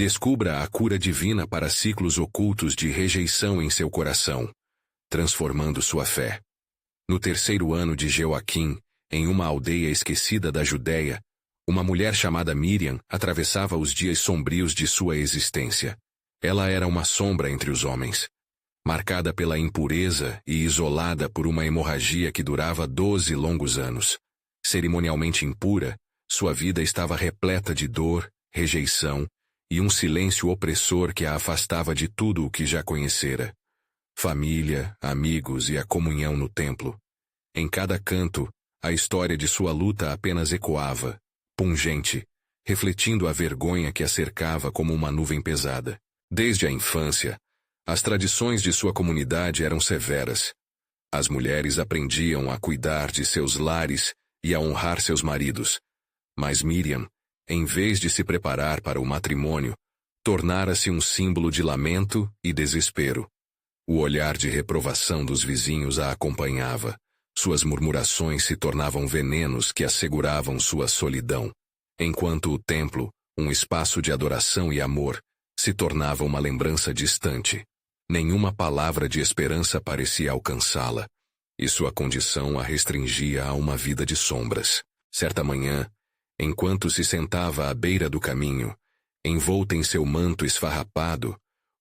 Descubra a cura divina para ciclos ocultos de rejeição em seu coração, transformando sua fé. No terceiro ano de Jeoaquim, em uma aldeia esquecida da Judéia, uma mulher chamada Miriam atravessava os dias sombrios de sua existência. Ela era uma sombra entre os homens, marcada pela impureza e isolada por uma hemorragia que durava 12 longos anos. Cerimonialmente impura, sua vida estava repleta de dor, rejeição e um silêncio opressor que a afastava de tudo o que já conhecera. Família, amigos e a comunhão no templo. Em cada canto, a história de sua luta apenas ecoava, pungente, refletindo a vergonha que a cercava como uma nuvem pesada. Desde a infância, as tradições de sua comunidade eram severas. As mulheres aprendiam a cuidar de seus lares e a honrar seus maridos. Mas Miriam, em vez de se preparar para o matrimônio, tornara-se um símbolo de lamento e desespero. O olhar de reprovação dos vizinhos a acompanhava. Suas murmurações se tornavam venenos que asseguravam sua solidão, enquanto o templo, um espaço de adoração e amor, se tornava uma lembrança distante. Nenhuma palavra de esperança parecia alcançá-la, e sua condição a restringia a uma vida de sombras. Certa manhã, enquanto se sentava à beira do caminho, envolta em seu manto esfarrapado,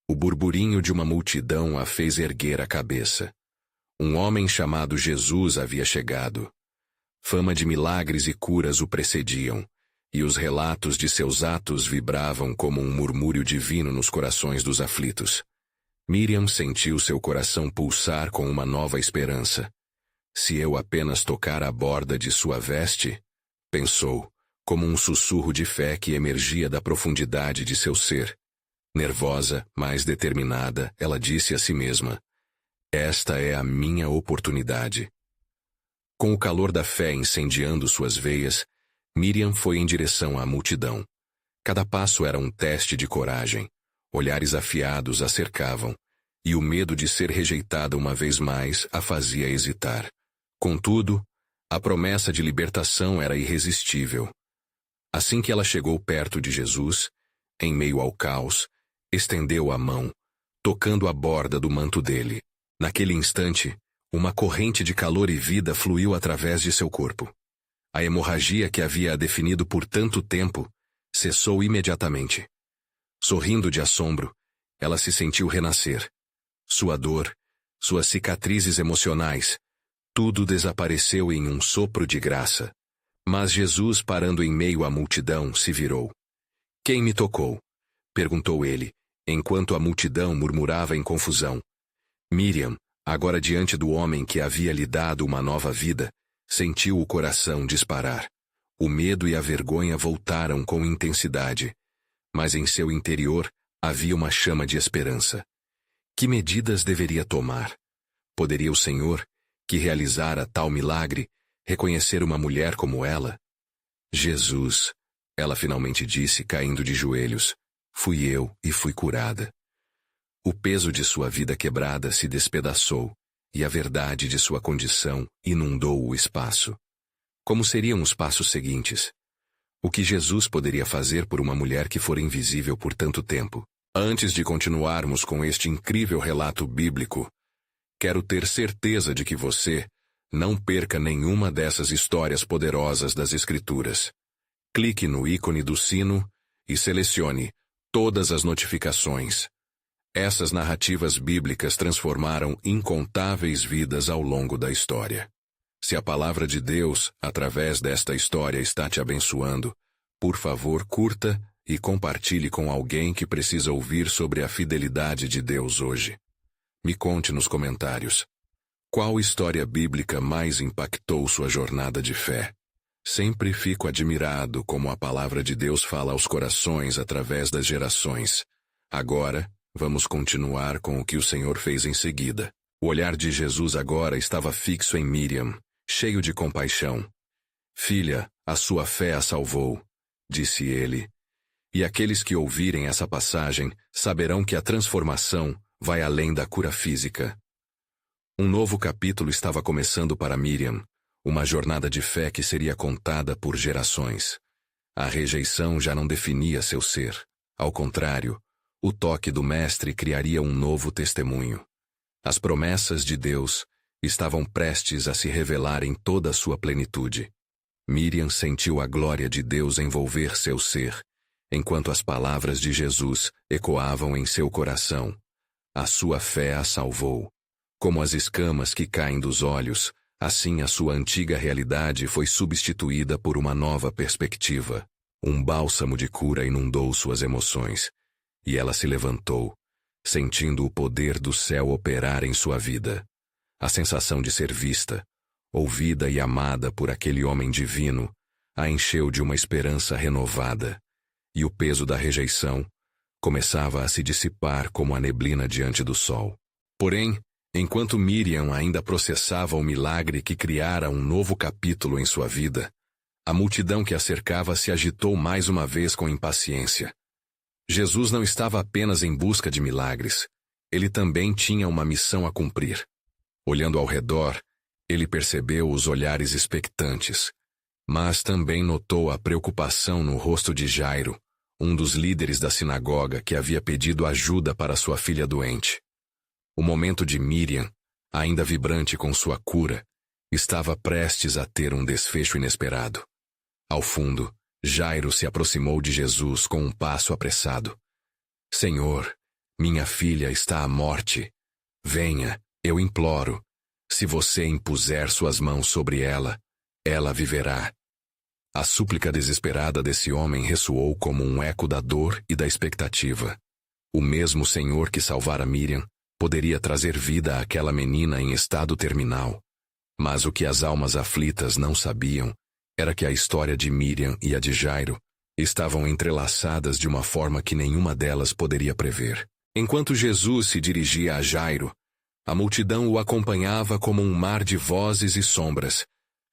o burburinho de uma multidão a fez erguer a cabeça. Um homem chamado Jesus havia chegado. Fama de milagres e curas o precediam, e os relatos de seus atos vibravam como um murmúrio divino nos corações dos aflitos. Miriam sentiu seu coração pulsar com uma nova esperança. Se eu apenas tocar a borda de sua veste, pensou, como um sussurro de fé que emergia da profundidade de seu ser. Nervosa, mas determinada, ela disse a si mesma: esta é a minha oportunidade. Com o calor da fé incendiando suas veias, Miriam foi em direção à multidão. Cada passo era um teste de coragem. Olhares afiados a cercavam, e o medo de ser rejeitada uma vez mais a fazia hesitar. Contudo, a promessa de libertação era irresistível. Assim que ela chegou perto de Jesus, em meio ao caos, estendeu a mão, tocando a borda do manto dele. Naquele instante, uma corrente de calor e vida fluiu através de seu corpo. A hemorragia que havia a definido por tanto tempo cessou imediatamente. Sorrindo de assombro, ela se sentiu renascer. Sua dor, suas cicatrizes emocionais, tudo desapareceu em um sopro de graça. Mas Jesus, parando em meio à multidão, se virou. Quem me tocou? Perguntou ele, enquanto a multidão murmurava em confusão. Miriam, agora diante do homem que havia lhe dado uma nova vida, sentiu o coração disparar. O medo e a vergonha voltaram com intensidade, mas em seu interior havia uma chama de esperança. Que medidas deveria tomar? Poderia o Senhor, que realizara tal milagre, reconhecer uma mulher como ela? Jesus, ela finalmente disse, caindo de joelhos, fui eu e fui curada. O peso de sua vida quebrada se despedaçou, e a verdade de sua condição inundou o espaço. Como seriam os passos seguintes? O que Jesus poderia fazer por uma mulher que fora invisível por tanto tempo? Antes de continuarmos com este incrível relato bíblico, quero ter certeza de que você não perca nenhuma dessas histórias poderosas das Escrituras. Clique no ícone do sino e selecione todas as notificações. Essas narrativas bíblicas transformaram incontáveis vidas ao longo da história. Se a palavra de Deus, através desta história, está te abençoando, por favor, curta e compartilhe com alguém que precisa ouvir sobre a fidelidade de Deus hoje. Me conte nos comentários. Qual história bíblica mais impactou sua jornada de fé? Sempre fico admirado como a palavra de Deus fala aos corações através das gerações. Agora, vamos continuar com o que o Senhor fez em seguida. O olhar de Jesus agora estava fixo em Miriam, cheio de compaixão. Filha, a sua fé a salvou, disse ele. E aqueles que ouvirem essa passagem saberão que a transformação vai além da cura física. Um novo capítulo estava começando para Miriam, uma jornada de fé que seria contada por gerações. A rejeição já não definia seu ser. Ao contrário, o toque do Mestre criaria um novo testemunho. As promessas de Deus estavam prestes a se revelar em toda a sua plenitude. Miriam sentiu a glória de Deus envolver seu ser, enquanto as palavras de Jesus ecoavam em seu coração. A sua fé a salvou. Como as escamas que caem dos olhos, assim a sua antiga realidade foi substituída por uma nova perspectiva. Um bálsamo de cura inundou suas emoções, e ela se levantou, sentindo o poder do céu operar em sua vida. A sensação de ser vista, ouvida e amada por aquele homem divino, a encheu de uma esperança renovada, e o peso da rejeição começava a se dissipar como a neblina diante do sol. Porém, enquanto Miriam ainda processava o milagre que criara um novo capítulo em sua vida, a multidão que a cercava se agitou mais uma vez com impaciência. Jesus não estava apenas em busca de milagres, ele também tinha uma missão a cumprir. Olhando ao redor, ele percebeu os olhares expectantes, mas também notou a preocupação no rosto de Jairo, um dos líderes da sinagoga que havia pedido ajuda para sua filha doente. O momento de Miriam, ainda vibrante com sua cura, estava prestes a ter um desfecho inesperado. Ao fundo, Jairo se aproximou de Jesus com um passo apressado. Senhor, minha filha está à morte. Venha, eu imploro. Se você impuser suas mãos sobre ela, ela viverá. A súplica desesperada desse homem ressoou como um eco da dor e da expectativa. O mesmo Senhor que salvara Miriam poderia trazer vida àquela menina em estado terminal. Mas o que as almas aflitas não sabiam era que a história de Miriam e a de Jairo estavam entrelaçadas de uma forma que nenhuma delas poderia prever. Enquanto Jesus se dirigia a Jairo, a multidão o acompanhava como um mar de vozes e sombras,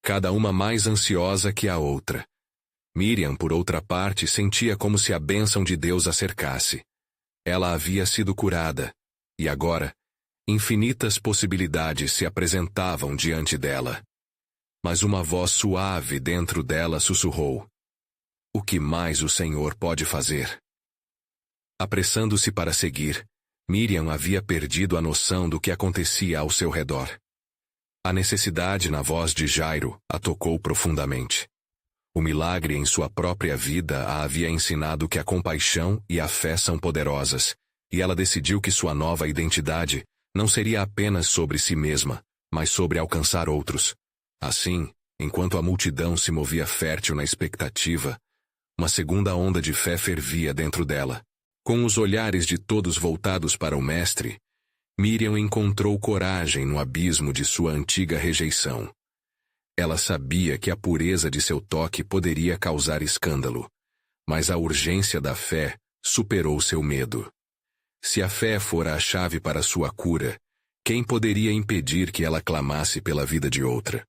cada uma mais ansiosa que a outra. Miriam, por outra parte, sentia como se a bênção de Deus a cercasse. Ela havia sido curada, e agora, infinitas possibilidades se apresentavam diante dela. Mas uma voz suave dentro dela sussurrou: O que mais o Senhor pode fazer? Apressando-se para seguir, Miriam havia perdido a noção do que acontecia ao seu redor. A necessidade na voz de Jairo a tocou profundamente. O milagre em sua própria vida a havia ensinado que a compaixão e a fé são poderosas, e ela decidiu que sua nova identidade não seria apenas sobre si mesma, mas sobre alcançar outros. Assim, enquanto a multidão se movia fértil na expectativa, uma segunda onda de fé fervia dentro dela. Com os olhares de todos voltados para o Mestre, Miriam encontrou coragem no abismo de sua antiga rejeição. Ela sabia que a pureza de seu toque poderia causar escândalo, mas a urgência da fé superou seu medo. Se a fé fora a chave para sua cura, quem poderia impedir que ela clamasse pela vida de outra?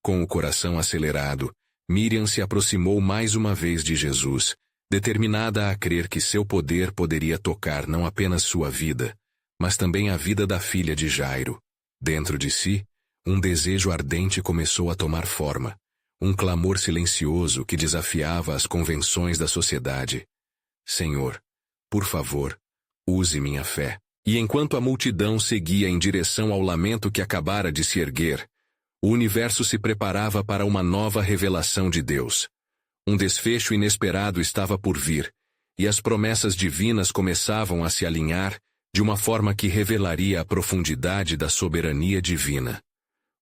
Com o coração acelerado, Miriam se aproximou mais uma vez de Jesus, determinada a crer que seu poder poderia tocar não apenas sua vida, mas também a vida da filha de Jairo. Dentro de si, um desejo ardente começou a tomar forma, um clamor silencioso que desafiava as convenções da sociedade. Senhor, por favor, use minha fé. E enquanto a multidão seguia em direção ao lamento que acabara de se erguer, o universo se preparava para uma nova revelação de Deus. Um desfecho inesperado estava por vir, e as promessas divinas começavam a se alinhar de uma forma que revelaria a profundidade da soberania divina.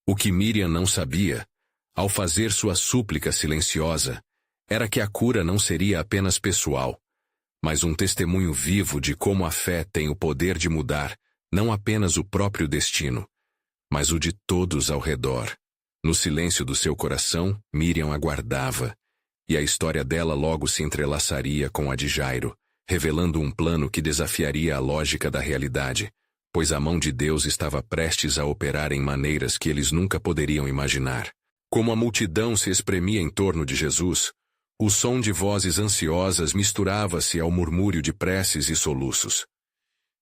O que Miriam não sabia, ao fazer sua súplica silenciosa, era que a cura não seria apenas pessoal, mas um testemunho vivo de como a fé tem o poder de mudar não apenas o próprio destino, mas o de todos ao redor. No silêncio do seu coração, Miriam aguardava, e a história dela logo se entrelaçaria com a de Jairo, revelando um plano que desafiaria a lógica da realidade, pois a mão de Deus estava prestes a operar em maneiras que eles nunca poderiam imaginar. Como a multidão se espremia em torno de Jesus, o som de vozes ansiosas misturava-se ao murmúrio de preces e soluços.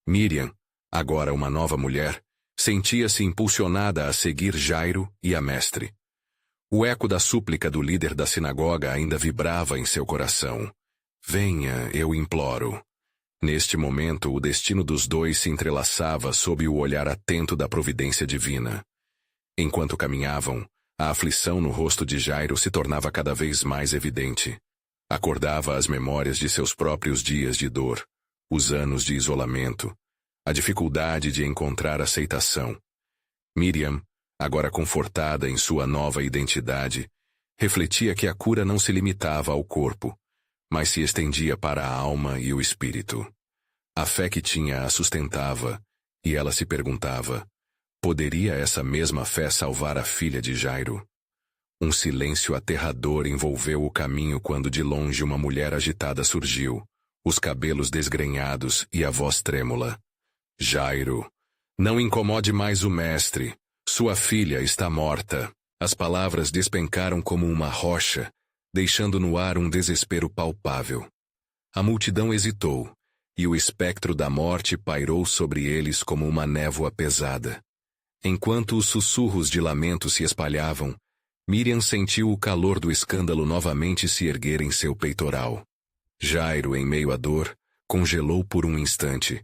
Miriam, agora uma nova mulher, sentia-se impulsionada a seguir Jairo e a Mestre. O eco da súplica do líder da sinagoga ainda vibrava em seu coração. Venha, eu imploro. Neste momento, o destino dos dois se entrelaçava sob o olhar atento da providência divina. Enquanto caminhavam, a aflição no rosto de Jairo se tornava cada vez mais evidente. Acordava as memórias de seus próprios dias de dor, os anos de isolamento, a dificuldade de encontrar aceitação. Miriam, agora confortada em sua nova identidade, refletia que a cura não se limitava ao corpo, mas se estendia para a alma e o espírito. A fé que tinha a sustentava, e ela se perguntava: poderia essa mesma fé salvar a filha de Jairo? Um silêncio aterrador envolveu o caminho quando de longe uma mulher agitada surgiu, os cabelos desgrenhados e a voz trêmula. Jairo, não incomode mais o mestre. Sua filha está morta. As palavras despencaram como uma rocha, deixando no ar um desespero palpável. A multidão hesitou, e o espectro da morte pairou sobre eles como uma névoa pesada. Enquanto os sussurros de lamento se espalhavam, Miriam sentiu o calor do escândalo novamente se erguer em seu peitoral. Jairo, em meio à dor, congelou por um instante.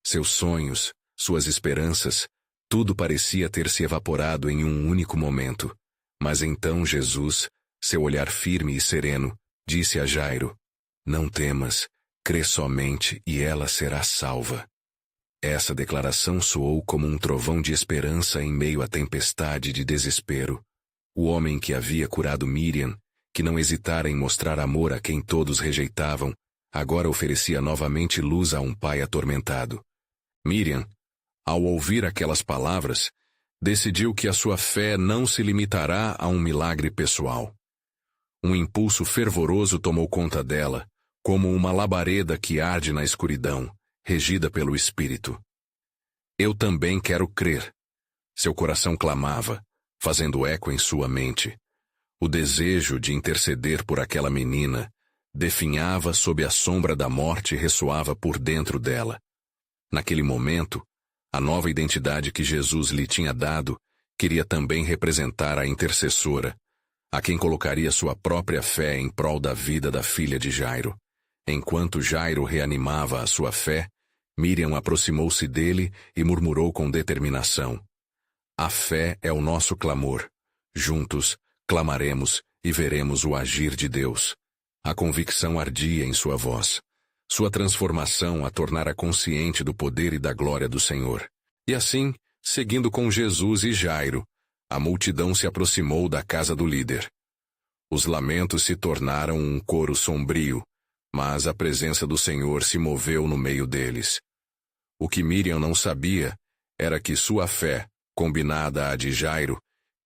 Seus sonhos, suas esperanças, tudo parecia ter se evaporado em um único momento. Mas então Jesus, seu olhar firme e sereno, disse a Jairo: não temas, crê somente e ela será salva. Essa declaração soou como um trovão de esperança em meio à tempestade de desespero. O homem que havia curado Miriam, que não hesitara em mostrar amor a quem todos rejeitavam, agora oferecia novamente luz a um pai atormentado. Miriam, ao ouvir aquelas palavras, decidiu que a sua fé não se limitará a um milagre pessoal. Um impulso fervoroso tomou conta dela, como uma labareda que arde na escuridão, regida pelo Espírito. Eu também quero crer. Seu coração clamava, fazendo eco em sua mente. O desejo de interceder por aquela menina definhava sob a sombra da morte e ressoava por dentro dela. Naquele momento, a nova identidade que Jesus lhe tinha dado queria também representar a intercessora, a quem colocaria sua própria fé em prol da vida da filha de Jairo. Enquanto Jairo reanimava a sua fé, Miriam aproximou-se dele e murmurou com determinação: a fé é o nosso clamor. Juntos, clamaremos e veremos o agir de Deus. A convicção ardia em sua voz. Sua transformação a tornara consciente do poder e da glória do Senhor. E assim, seguindo com Jesus e Jairo, a multidão se aproximou da casa do líder. Os lamentos se tornaram um coro sombrio, mas a presença do Senhor se moveu no meio deles. O que Miriam não sabia era que sua fé, combinada à de Jairo,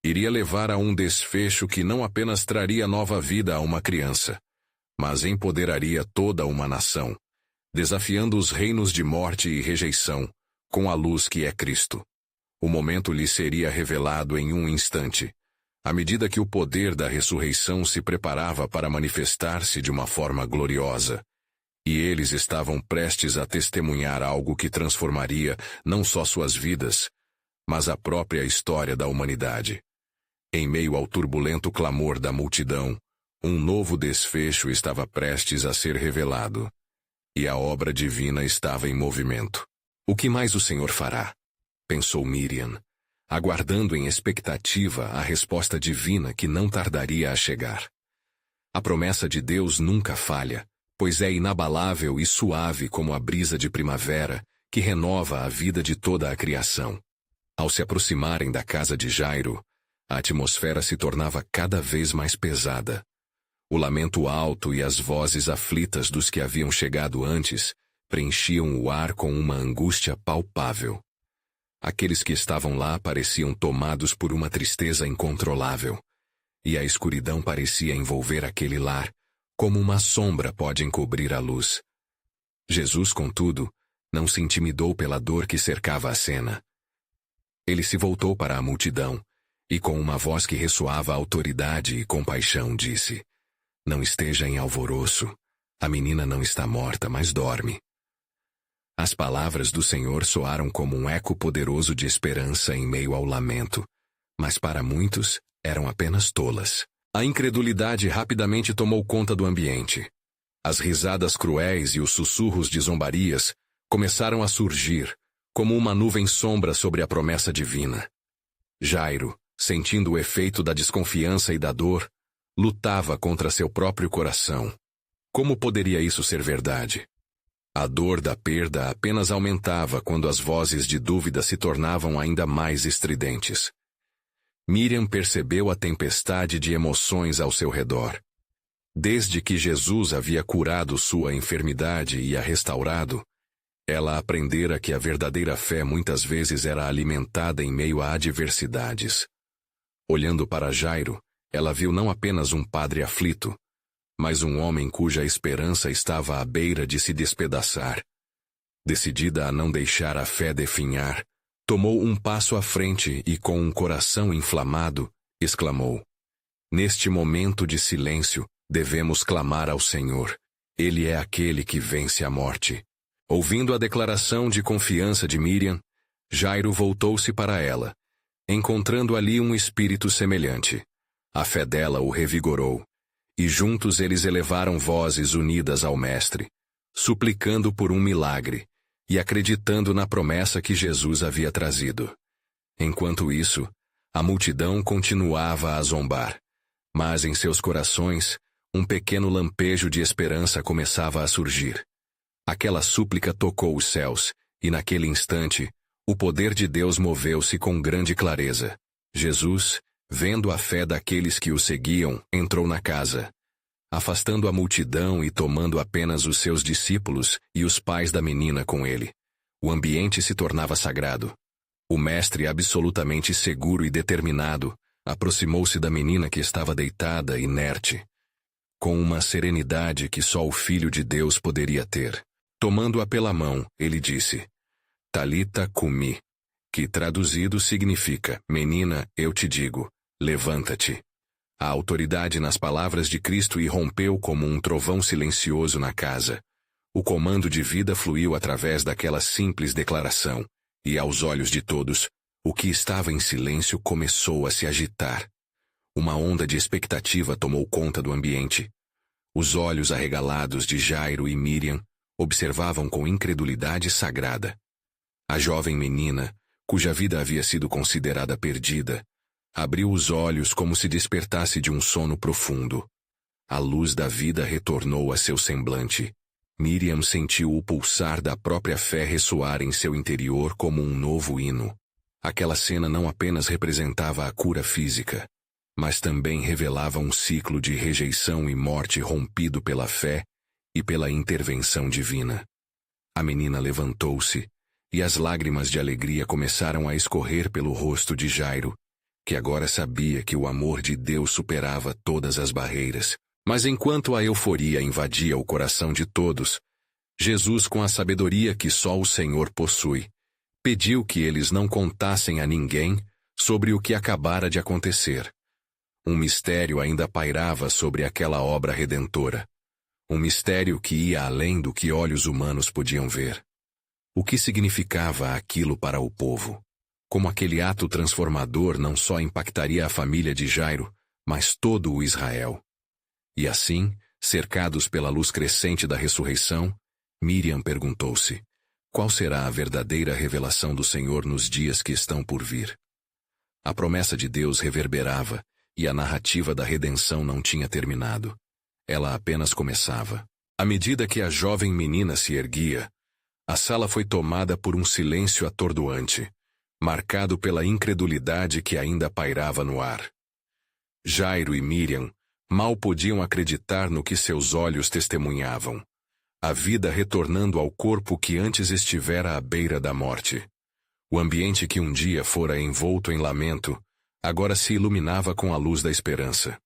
iria levar a um desfecho que não apenas traria nova vida a uma criança, mas empoderaria toda uma nação, desafiando os reinos de morte e rejeição, com a luz que é Cristo. O momento lhe seria revelado em um instante, à medida que o poder da ressurreição se preparava para manifestar-se de uma forma gloriosa. E eles estavam prestes a testemunhar algo que transformaria não só suas vidas, mas a própria história da humanidade. Em meio ao turbulento clamor da multidão, um novo desfecho estava prestes a ser revelado. E a obra divina estava em movimento. O que mais o Senhor fará? Pensou Miriam, aguardando em expectativa a resposta divina que não tardaria a chegar. A promessa de Deus nunca falha, pois é inabalável e suave como a brisa de primavera, que renova a vida de toda a criação. Ao se aproximarem da casa de Jairo, a atmosfera se tornava cada vez mais pesada. O lamento alto e as vozes aflitas dos que haviam chegado antes preenchiam o ar com uma angústia palpável. Aqueles que estavam lá pareciam tomados por uma tristeza incontrolável, e a escuridão parecia envolver aquele lar, como uma sombra pode encobrir a luz. Jesus, contudo, não se intimidou pela dor que cercava a cena. Ele se voltou para a multidão, e com uma voz que ressoava autoridade e compaixão disse: não esteja em alvoroço, a menina não está morta, mas dorme. As palavras do Senhor soaram como um eco poderoso de esperança em meio ao lamento, mas para muitos eram apenas tolas. A incredulidade rapidamente tomou conta do ambiente. As risadas cruéis e os sussurros de zombarias começaram a surgir, como uma nuvem sombra sobre a promessa divina. Jairo, sentindo o efeito da desconfiança e da dor, lutava contra seu próprio coração. Como poderia isso ser verdade? A dor da perda apenas aumentava quando as vozes de dúvida se tornavam ainda mais estridentes. Miriam percebeu a tempestade de emoções ao seu redor. Desde que Jesus havia curado sua enfermidade e a restaurado, ela aprendera que a verdadeira fé muitas vezes era alimentada em meio a adversidades. Olhando para Jairo, ela viu não apenas um padre aflito, mas um homem cuja esperança estava à beira de se despedaçar. Decidida a não deixar a fé definhar, tomou um passo à frente e, com um coração inflamado, exclamou: "Neste momento de silêncio, devemos clamar ao Senhor. Ele é aquele que vence a morte." Ouvindo a declaração de confiança de Miriam, Jairo voltou-se para ela, encontrando ali um espírito semelhante. A fé dela o revigorou, e juntos eles elevaram vozes unidas ao Mestre, suplicando por um milagre e acreditando na promessa que Jesus havia trazido. Enquanto isso, a multidão continuava a zombar, mas em seus corações, um pequeno lampejo de esperança começava a surgir. Aquela súplica tocou os céus, e naquele instante, o poder de Deus moveu-se com grande clareza. Jesus, vendo a fé daqueles que o seguiam, entrou na casa. Afastando a multidão e tomando apenas os seus discípulos e os pais da menina com ele, o ambiente se tornava sagrado. O mestre, absolutamente seguro e determinado, aproximou-se da menina que estava deitada, inerte, com uma serenidade que só o Filho de Deus poderia ter. Tomando-a pela mão, ele disse: "Talita cumi", que traduzido significa: "Menina, eu te digo, levanta-te." A autoridade nas palavras de Cristo irrompeu como um trovão silencioso na casa. O comando de vida fluiu através daquela simples declaração, e aos olhos de todos, o que estava em silêncio começou a se agitar. Uma onda de expectativa tomou conta do ambiente. Os olhos arregalados de Jairo e Miriam observavam com incredulidade sagrada. A jovem menina, cuja vida havia sido considerada perdida, abriu os olhos como se despertasse de um sono profundo. A luz da vida retornou a seu semblante. Miriam sentiu o pulsar da própria fé ressoar em seu interior como um novo hino. Aquela cena não apenas representava a cura física, mas também revelava um ciclo de rejeição e morte rompido pela fé e pela intervenção divina. A menina levantou-se, e as lágrimas de alegria começaram a escorrer pelo rosto de Jairo, que agora sabia que o amor de Deus superava todas as barreiras. Mas enquanto a euforia invadia o coração de todos, Jesus, com a sabedoria que só o Senhor possui, pediu que eles não contassem a ninguém sobre o que acabara de acontecer. Um mistério ainda pairava sobre aquela obra redentora. Um mistério que ia além do que olhos humanos podiam ver. O que significava aquilo para o povo? Como aquele ato transformador não só impactaria a família de Jairo, mas todo o Israel. E assim, cercados pela luz crescente da ressurreição, Miriam perguntou-se: qual será a verdadeira revelação do Senhor nos dias que estão por vir? A promessa de Deus reverberava, e a narrativa da redenção não tinha terminado. Ela apenas começava. À medida que a jovem menina se erguia, a sala foi tomada por um silêncio atordoante, marcado pela incredulidade que ainda pairava no ar. Jairo e Miriam mal podiam acreditar no que seus olhos testemunhavam. A vida retornando ao corpo que antes estivera à beira da morte. O ambiente que um dia fora envolto em lamento, agora se iluminava com a luz da esperança.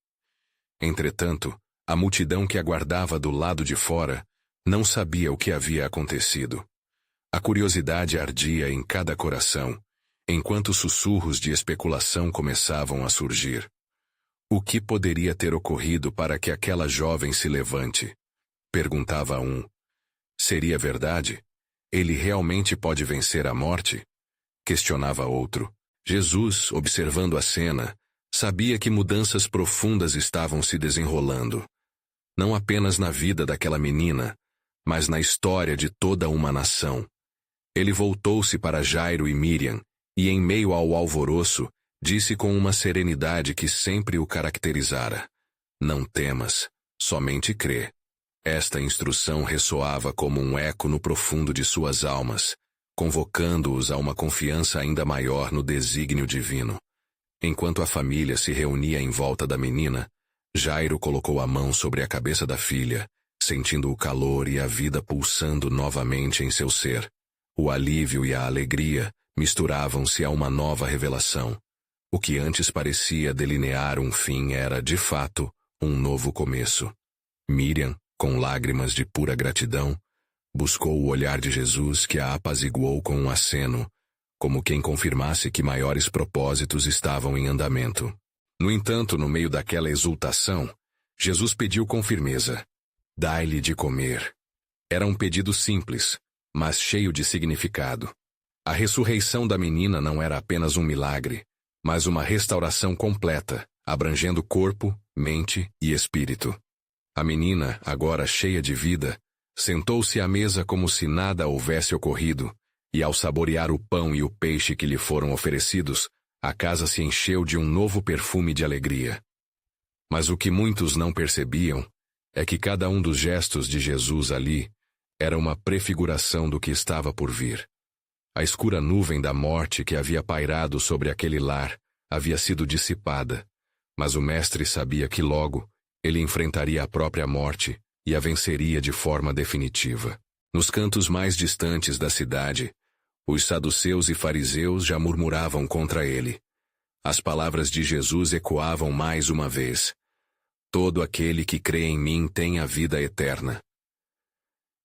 Entretanto, a multidão que aguardava do lado de fora não sabia o que havia acontecido. A curiosidade ardia em cada coração, enquanto sussurros de especulação começavam a surgir. O que poderia ter ocorrido para que aquela jovem se levante? Perguntava um. Seria verdade? Ele realmente pode vencer a morte? Questionava outro. Jesus, observando a cena, sabia que mudanças profundas estavam se desenrolando. não apenas na vida daquela menina, mas na história de toda uma nação. Ele voltou-se para Jairo e Miriam, e em meio ao alvoroço, disse com uma serenidade que sempre o caracterizara: "Não temas, somente crê." Esta instrução ressoava como um eco no profundo de suas almas, convocando-os a uma confiança ainda maior no desígnio divino. Enquanto a família se reunia em volta da menina, Jairo colocou a mão sobre a cabeça da filha, sentindo o calor e a vida pulsando novamente em seu ser. O alívio e a alegria misturavam-se a uma nova revelação. O que antes parecia delinear um fim era, de fato, um novo começo. Miriam, com lágrimas de pura gratidão, buscou o olhar de Jesus, que a apaziguou com um aceno, como quem confirmasse que maiores propósitos estavam em andamento. No entanto, no meio daquela exultação, Jesus pediu com firmeza: "Dai-lhe de comer." Era um pedido simples, mas cheio de significado. A ressurreição da menina não era apenas um milagre, mas uma restauração completa, abrangendo corpo, mente e espírito. A menina, agora cheia de vida, sentou-se à mesa como se nada houvesse ocorrido, e ao saborear o pão e o peixe que lhe foram oferecidos, a casa se encheu de um novo perfume de alegria. Mas o que muitos não percebiam é que cada um dos gestos de Jesus ali era uma prefiguração do que estava por vir. A escura nuvem da morte que havia pairado sobre aquele lar havia sido dissipada, mas o mestre sabia que logo ele enfrentaria a própria morte e a venceria de forma definitiva. Nos cantos mais distantes da cidade, os saduceus e fariseus já murmuravam contra ele. As palavras de Jesus ecoavam mais uma vez: "Todo aquele que crê em mim tem a vida eterna."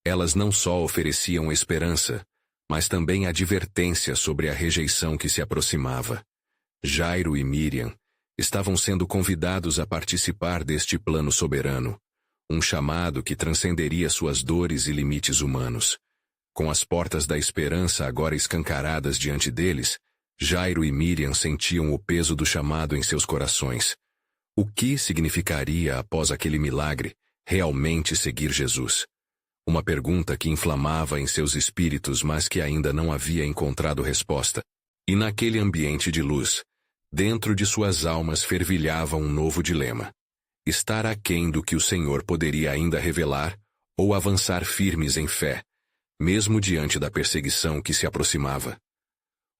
Elas não só ofereciam esperança, mas também advertência sobre a rejeição que se aproximava. Jairo e Miriam estavam sendo convidados a participar deste plano soberano, um chamado que transcenderia suas dores e limites humanos. Com as portas da esperança agora escancaradas diante deles, Jairo e Miriam sentiam o peso do chamado em seus corações. O que significaria, após aquele milagre, realmente seguir Jesus? Uma pergunta que inflamava em seus espíritos, mas que ainda não havia encontrado resposta. E naquele ambiente de luz, dentro de suas almas fervilhava um novo dilema: estar aquém do que o Senhor poderia ainda revelar, ou avançar firmes em fé, mesmo diante da perseguição que se aproximava.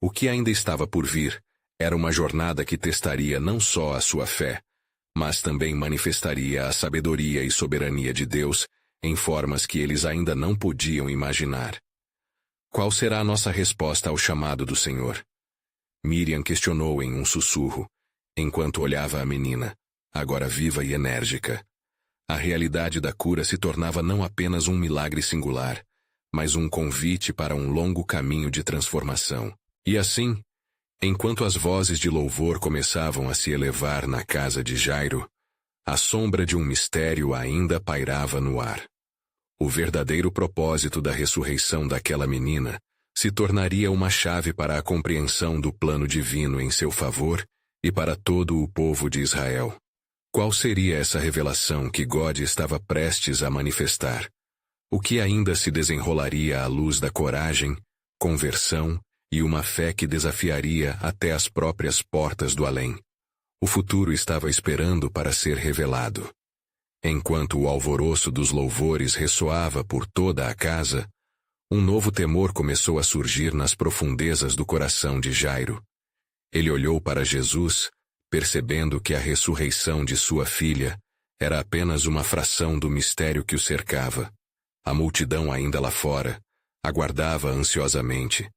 O que ainda estava por vir era uma jornada que testaria não só a sua fé, mas também manifestaria a sabedoria e soberania de Deus em formas que eles ainda não podiam imaginar. Qual será a nossa resposta ao chamado do Senhor? Miriam questionou em um sussurro, enquanto olhava a menina, agora viva e enérgica. A realidade da cura se tornava não apenas um milagre singular, mas um convite para um longo caminho de transformação. E assim, enquanto as vozes de louvor começavam a se elevar na casa de Jairo, a sombra de um mistério ainda pairava no ar. O verdadeiro propósito da ressurreição daquela menina se tornaria uma chave para a compreensão do plano divino em seu favor e para todo o povo de Israel. Qual seria essa revelação que God estava prestes a manifestar? O que ainda se desenrolaria à luz da coragem, conversão e uma fé que desafiaria até as próprias portas do além? O futuro estava esperando para ser revelado. Enquanto o alvoroço dos louvores ressoava por toda a casa, um novo temor começou a surgir nas profundezas do coração de Jairo. Ele olhou para Jesus, percebendo que a ressurreição de sua filha era apenas uma fração do mistério que o cercava. A multidão ainda lá fora aguardava ansiosamente,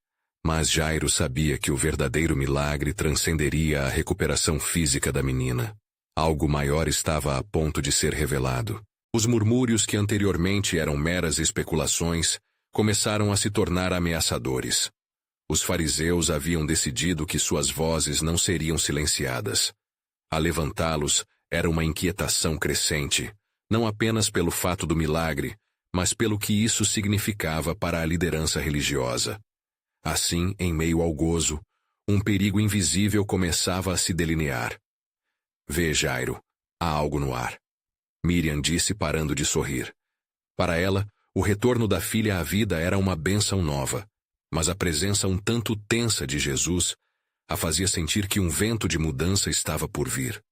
mas Jairo sabia que o verdadeiro milagre transcenderia a recuperação física da menina. Algo maior estava a ponto de ser revelado. Os murmúrios que anteriormente eram meras especulações começaram a se tornar ameaçadores. Os fariseus haviam decidido que suas vozes não seriam silenciadas. A levantá-los era uma inquietação crescente, não apenas pelo fato do milagre, mas pelo que isso significava para a liderança religiosa. Assim, em meio ao gozo, um perigo invisível começava a se delinear. Vê, Jairo, há algo no ar. Miriam disse parando de sorrir. Para ela, o retorno da filha à vida era uma bênção nova, mas a presença um tanto tensa de Jesus a fazia sentir que um vento de mudança estava por vir.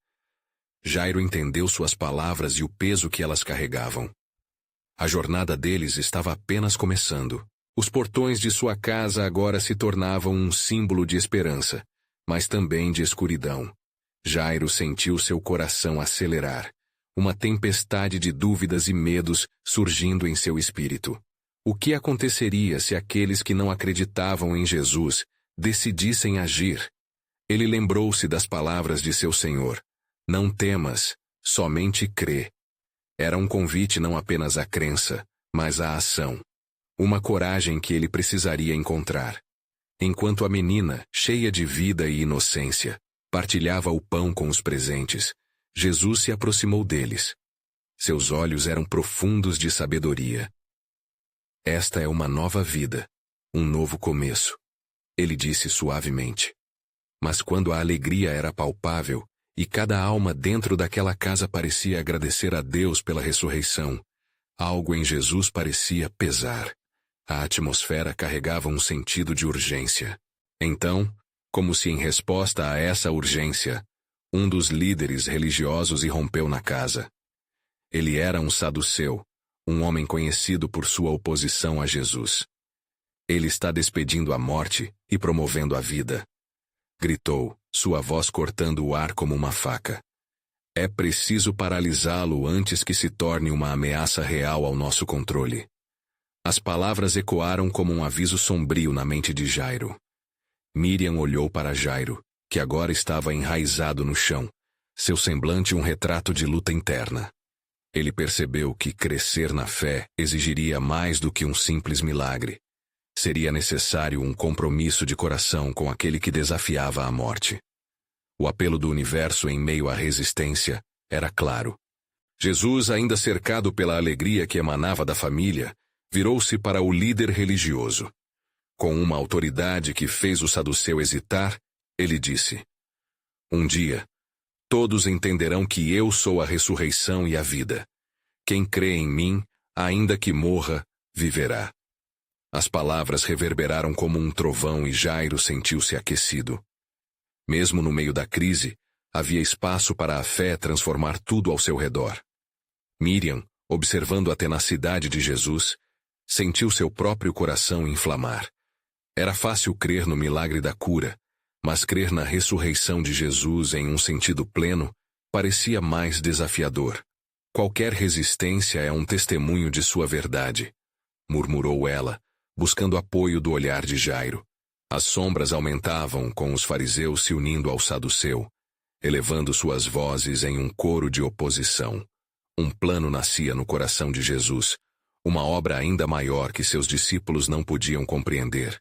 Jairo entendeu suas palavras e o peso que elas carregavam. A jornada deles estava apenas começando. Os portões de sua casa agora se tornavam um símbolo de esperança, mas também de escuridão. Jairo sentiu seu coração acelerar, uma tempestade de dúvidas e medos surgindo em seu espírito. O que aconteceria se aqueles que não acreditavam em Jesus decidissem agir? Ele lembrou-se das palavras de seu Senhor: "Não temas, somente crê." Era um convite não apenas à crença, mas à ação. Uma coragem que ele precisaria encontrar. Enquanto a menina, cheia de vida e inocência, partilhava o pão com os presentes, Jesus se aproximou deles. Seus olhos eram profundos de sabedoria. "Esta é uma nova vida, um novo começo," ele disse suavemente. Mas quando a alegria era palpável, e cada alma dentro daquela casa parecia agradecer a Deus pela ressurreição, algo em Jesus parecia pesar. A atmosfera carregava um sentido de urgência. Então, como se em resposta a essa urgência, um dos líderes religiosos irrompeu na casa. Ele era um saduceu, um homem conhecido por sua oposição a Jesus. "Ele está despedindo a morte e promovendo a vida," gritou, sua voz cortando o ar como uma faca. "É preciso paralisá-lo antes que se torne uma ameaça real ao nosso controle." As palavras ecoaram como um aviso sombrio na mente de Jairo. Miriam olhou para Jairo, que agora estava enraizado no chão, seu semblante um retrato de luta interna. Ele percebeu que crescer na fé exigiria mais do que um simples milagre. Seria necessário um compromisso de coração com aquele que desafiava a morte. O apelo do universo em meio à resistência era claro. Jesus, ainda cercado pela alegria que emanava da família, virou-se para o líder religioso. Com uma autoridade que fez o saduceu hesitar, ele disse: "Um dia, todos entenderão que eu sou a ressurreição e a vida. Quem crê em mim, ainda que morra, viverá." As palavras reverberaram como um trovão e Jairo sentiu-se aquecido. Mesmo no meio da crise, havia espaço para a fé transformar tudo ao seu redor. Miriam, observando a tenacidade de Jesus, sentiu seu próprio coração inflamar. Era fácil crer no milagre da cura, mas crer na ressurreição de Jesus em um sentido pleno parecia mais desafiador. "Qualquer resistência é um testemunho de sua verdade," murmurou ela, buscando apoio do olhar de Jairo. As sombras aumentavam com os fariseus se unindo ao saduceu, elevando suas vozes em um coro de oposição. Um plano nascia no coração de Jesus, uma obra ainda maior que seus discípulos não podiam compreender.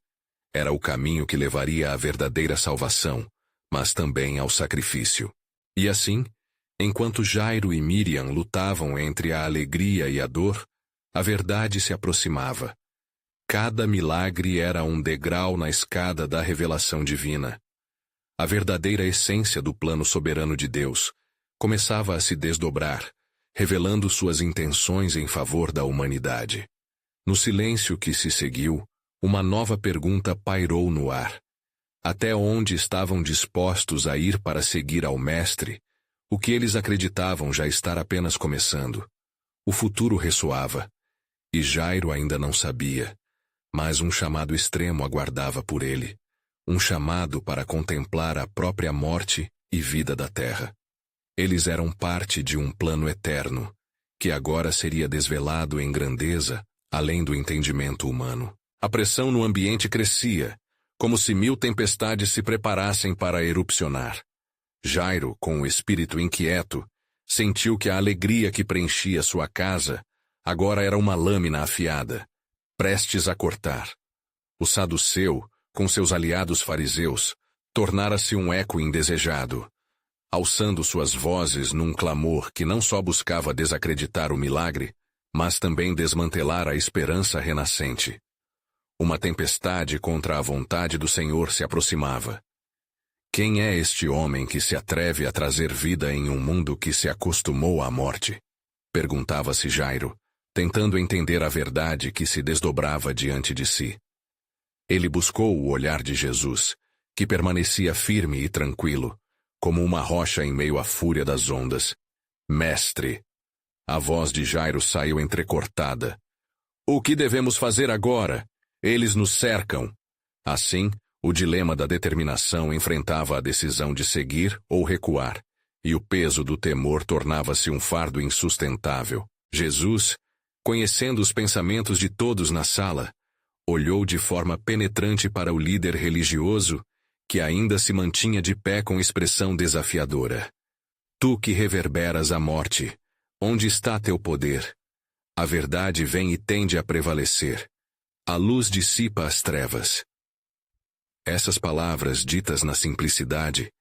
Era o caminho que levaria à verdadeira salvação, mas também ao sacrifício. E assim, enquanto Jairo e Miriam lutavam entre a alegria e a dor, a verdade se aproximava. Cada milagre era um degrau na escada da revelação divina. A verdadeira essência do plano soberano de Deus começava a se desdobrar, revelando suas intenções em favor da humanidade. No silêncio que se seguiu, uma nova pergunta pairou no ar. Até onde estavam dispostos a ir para seguir ao Mestre, o que eles acreditavam já estar apenas começando? O futuro ressoava, e Jairo ainda não sabia, mas um chamado extremo aguardava por ele, um chamado para contemplar a própria morte e vida da terra. Eles eram parte de um plano eterno, que agora seria desvelado em grandeza, além do entendimento humano. A pressão no ambiente crescia, como se 1000 tempestades se preparassem para erupcionar. Jairo, com o espírito inquieto, sentiu que a alegria que preenchia sua casa agora era uma lâmina afiada, prestes a cortar. O saduceu, com seus aliados fariseus, tornara-se um eco indesejado, alçando suas vozes num clamor que não só buscava desacreditar o milagre, mas também desmantelar a esperança renascente. Uma tempestade contra a vontade do Senhor se aproximava. Quem é este homem que se atreve a trazer vida em um mundo que se acostumou à morte? Perguntava-se Jairo, tentando entender a verdade que se desdobrava diante de si. Ele buscou o olhar de Jesus, que permanecia firme e tranquilo, como uma rocha em meio à fúria das ondas. Mestre! A voz de Jairo saiu entrecortada. O que devemos fazer agora? Eles nos cercam. Assim, o dilema da determinação enfrentava a decisão de seguir ou recuar, e o peso do temor tornava-se um fardo insustentável. Jesus, conhecendo os pensamentos de todos na sala, olhou de forma penetrante para o líder religioso, que ainda se mantinha de pé com expressão desafiadora. Tu que reverberas a morte, onde está teu poder? A verdade vem e tende a prevalecer. A luz dissipa as trevas. Essas palavras, ditas na simplicidade,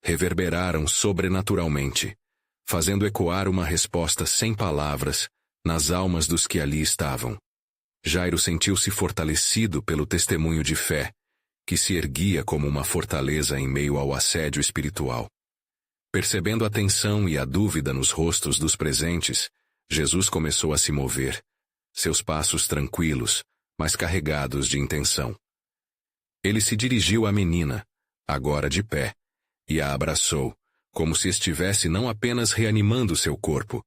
reverberaram sobrenaturalmente, fazendo ecoar uma resposta sem palavras nas almas dos que ali estavam. Jairo sentiu-se fortalecido pelo testemunho de fé, que se erguia como uma fortaleza em meio ao assédio espiritual. Percebendo a tensão e a dúvida nos rostos dos presentes, Jesus começou a se mover, seus passos tranquilos, mas carregados de intenção. Ele se dirigiu à menina, agora de pé, e a abraçou, como se estivesse não apenas reanimando seu corpo,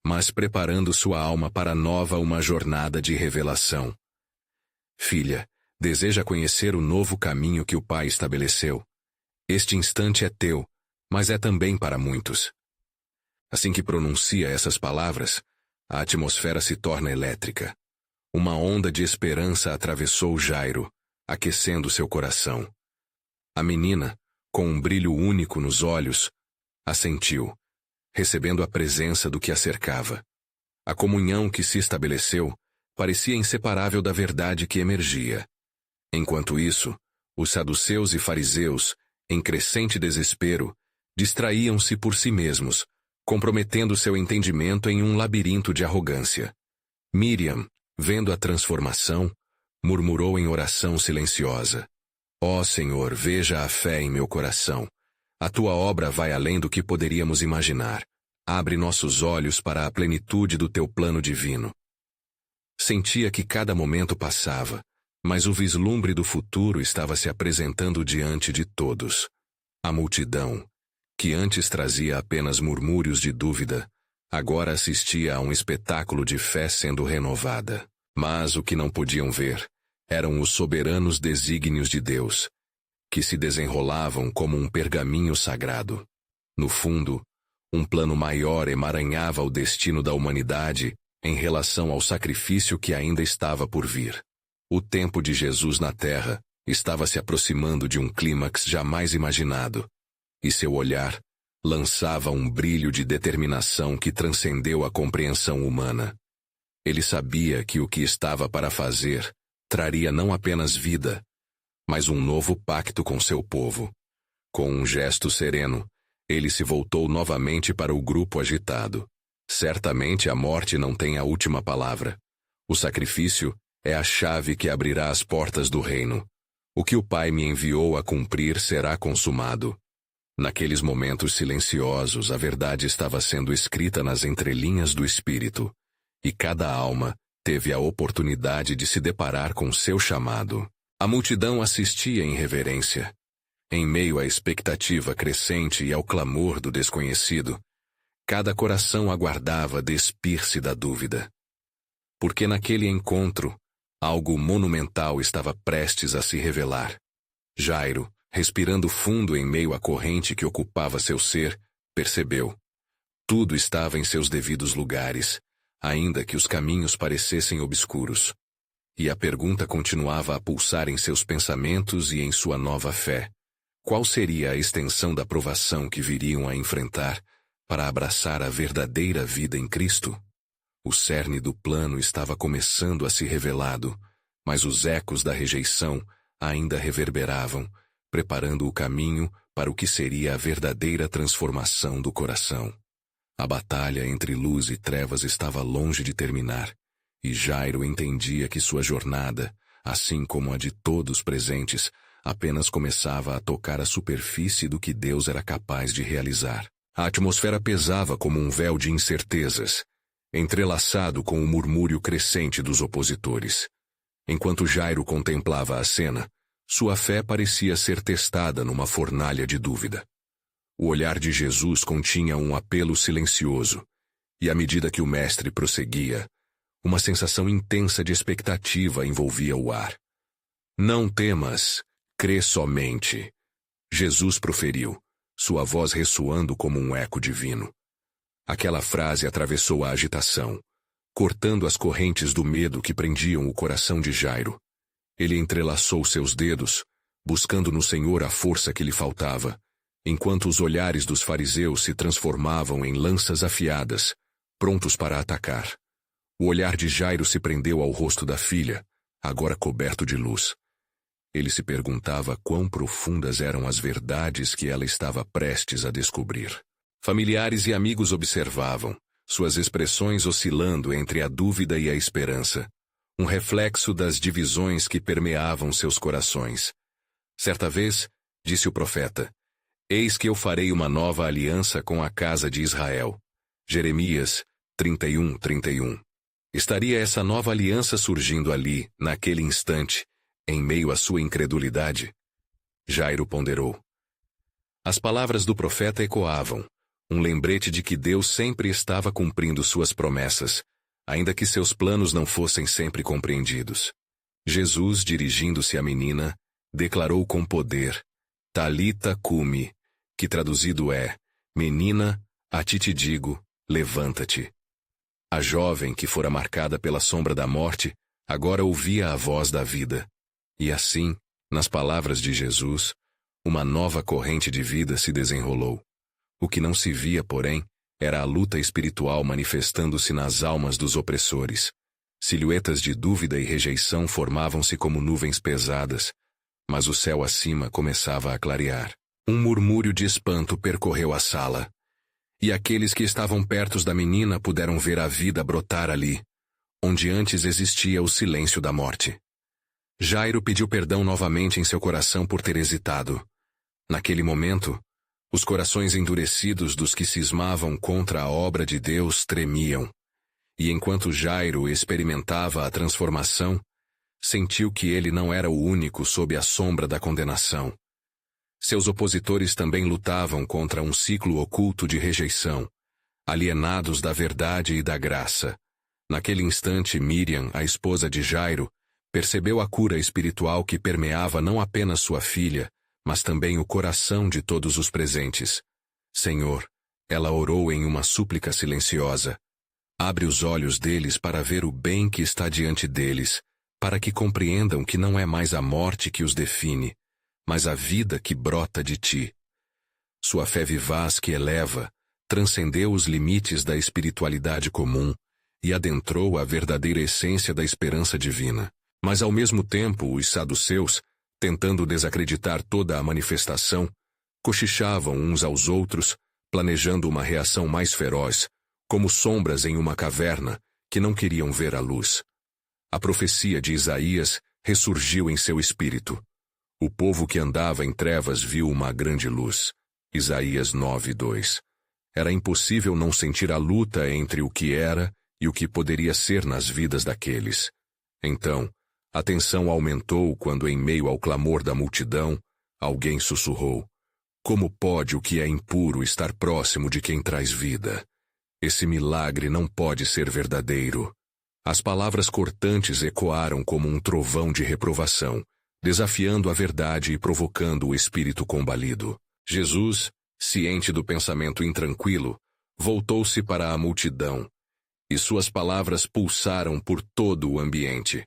mas preparando sua alma para uma jornada de revelação. Filha, deseja conhecer o novo caminho que o Pai estabeleceu? Este instante é teu, mas é também para muitos. Assim que pronuncia essas palavras, a atmosfera se torna elétrica. Uma onda de esperança atravessou Jairo, aquecendo seu coração. A menina, com um brilho único nos olhos, assentiu, recebendo a presença do que a cercava. A comunhão que se estabeleceu parecia inseparável da verdade que emergia. Enquanto isso, os saduceus e fariseus, em crescente desespero, distraíam-se por si mesmos, comprometendo seu entendimento em um labirinto de arrogância. Miriam, vendo a transformação, murmurou em oração silenciosa. Ó Senhor, veja a fé em meu coração. A tua obra vai além do que poderíamos imaginar. Abre nossos olhos para a plenitude do teu plano divino. Sentia que cada momento passava, mas o vislumbre do futuro estava se apresentando diante de todos. A multidão, que antes trazia apenas murmúrios de dúvida, agora assistia a um espetáculo de fé sendo renovada. Mas o que não podiam ver eram os soberanos desígnios de Deus, que se desenrolavam como um pergaminho sagrado. No fundo, um plano maior emaranhava o destino da humanidade em relação ao sacrifício que ainda estava por vir. O tempo de Jesus na Terra estava se aproximando de um clímax jamais imaginado, e seu olhar lançava um brilho de determinação que transcendeu a compreensão humana. Ele sabia que o que estava para fazer traria não apenas vida, mas um novo pacto com seu povo. Com um gesto sereno, ele se voltou novamente para o grupo agitado. Certamente a morte não tem a última palavra. O sacrifício é a chave que abrirá as portas do reino. O que o Pai me enviou a cumprir será consumado. Naqueles momentos silenciosos, a verdade estava sendo escrita nas entrelinhas do Espírito, e cada alma teve a oportunidade de se deparar com seu chamado. A multidão assistia em reverência. Em meio à expectativa crescente e ao clamor do desconhecido, cada coração aguardava despir-se da dúvida. Porque naquele encontro, algo monumental estava prestes a se revelar. Jairo, respirando fundo em meio à corrente que ocupava seu ser, percebeu. Tudo estava em seus devidos lugares, ainda que os caminhos parecessem obscuros. E a pergunta continuava a pulsar em seus pensamentos e em sua nova fé. Qual seria a extensão da provação que viriam a enfrentar para abraçar a verdadeira vida em Cristo? O cerne do plano estava começando a se revelado, mas os ecos da rejeição ainda reverberavam, preparando o caminho para o que seria a verdadeira transformação do coração. A batalha entre luz e trevas estava longe de terminar, e Jairo entendia que sua jornada, assim como a de todos presentes, apenas começava a tocar a superfície do que Deus era capaz de realizar. A atmosfera pesava como um véu de incertezas, entrelaçado com o murmúrio crescente dos opositores. Enquanto Jairo contemplava a cena, sua fé parecia ser testada numa fornalha de dúvida. O olhar de Jesus continha um apelo silencioso, e à medida que o mestre prosseguia, uma sensação intensa de expectativa envolvia o ar. Não temas, crê somente. Jesus proferiu, sua voz ressoando como um eco divino. Aquela frase atravessou a agitação, cortando as correntes do medo que prendiam o coração de Jairo. Ele entrelaçou seus dedos, buscando no Senhor a força que lhe faltava, enquanto os olhares dos fariseus se transformavam em lanças afiadas, prontos para atacar. O olhar de Jairo se prendeu ao rosto da filha, agora coberto de luz. Ele se perguntava quão profundas eram as verdades que ela estava prestes a descobrir. Familiares e amigos observavam, suas expressões oscilando entre a dúvida e a esperança, um reflexo das divisões que permeavam seus corações. Certa vez, disse o profeta, eis que eu farei uma nova aliança com a casa de Israel. Jeremias 31:31. Estaria essa nova aliança surgindo ali, naquele instante, em meio à sua incredulidade? Jairo ponderou. As palavras do profeta ecoavam, um lembrete de que Deus sempre estava cumprindo suas promessas, ainda que seus planos não fossem sempre compreendidos. Jesus, dirigindo-se à menina, declarou com poder, Talita cumi, que traduzido é, menina, a ti te digo, levanta-te. A jovem que fora marcada pela sombra da morte, agora ouvia a voz da vida. E assim, nas palavras de Jesus, uma nova corrente de vida se desenrolou. O que não se via, porém, era a luta espiritual manifestando-se nas almas dos opressores. Silhuetas de dúvida e rejeição formavam-se como nuvens pesadas, mas o céu acima começava a clarear. Um murmúrio de espanto percorreu a sala, e aqueles que estavam perto da menina puderam ver a vida brotar ali, onde antes existia o silêncio da morte. Jairo pediu perdão novamente em seu coração por ter hesitado. Naquele momento, os corações endurecidos dos que cismavam contra a obra de Deus tremiam, e enquanto Jairo experimentava a transformação, sentiu que ele não era o único sob a sombra da condenação. Seus opositores também lutavam contra um ciclo oculto de rejeição, alienados da verdade e da graça. Naquele instante, Miriam, a esposa de Jairo, percebeu a cura espiritual que permeava não apenas sua filha, mas também o coração de todos os presentes. Senhor, ela orou em uma súplica silenciosa. Abre os olhos deles para ver o bem que está diante deles, para que compreendam que não é mais a morte que os define, mas a vida que brota de ti. Sua fé vivaz que eleva, transcendeu os limites da espiritualidade comum e adentrou a verdadeira essência da esperança divina. Mas ao mesmo tempo, os saduceus, tentando desacreditar toda a manifestação, cochichavam uns aos outros, planejando uma reação mais feroz, como sombras em uma caverna, que não queriam ver a luz. A profecia de Isaías ressurgiu em seu espírito. O povo que andava em trevas viu uma grande luz. Isaías 9:2. Era impossível não sentir a luta entre o que era e o que poderia ser nas vidas daqueles. Então, a tensão aumentou quando, em meio ao clamor da multidão, alguém sussurrou: como pode o que é impuro estar próximo de quem traz vida? Esse milagre não pode ser verdadeiro. As palavras cortantes ecoaram como um trovão de reprovação, desafiando a verdade e provocando o espírito combalido. Jesus, ciente do pensamento intranquilo, voltou-se para a multidão, e suas palavras pulsaram por todo o ambiente.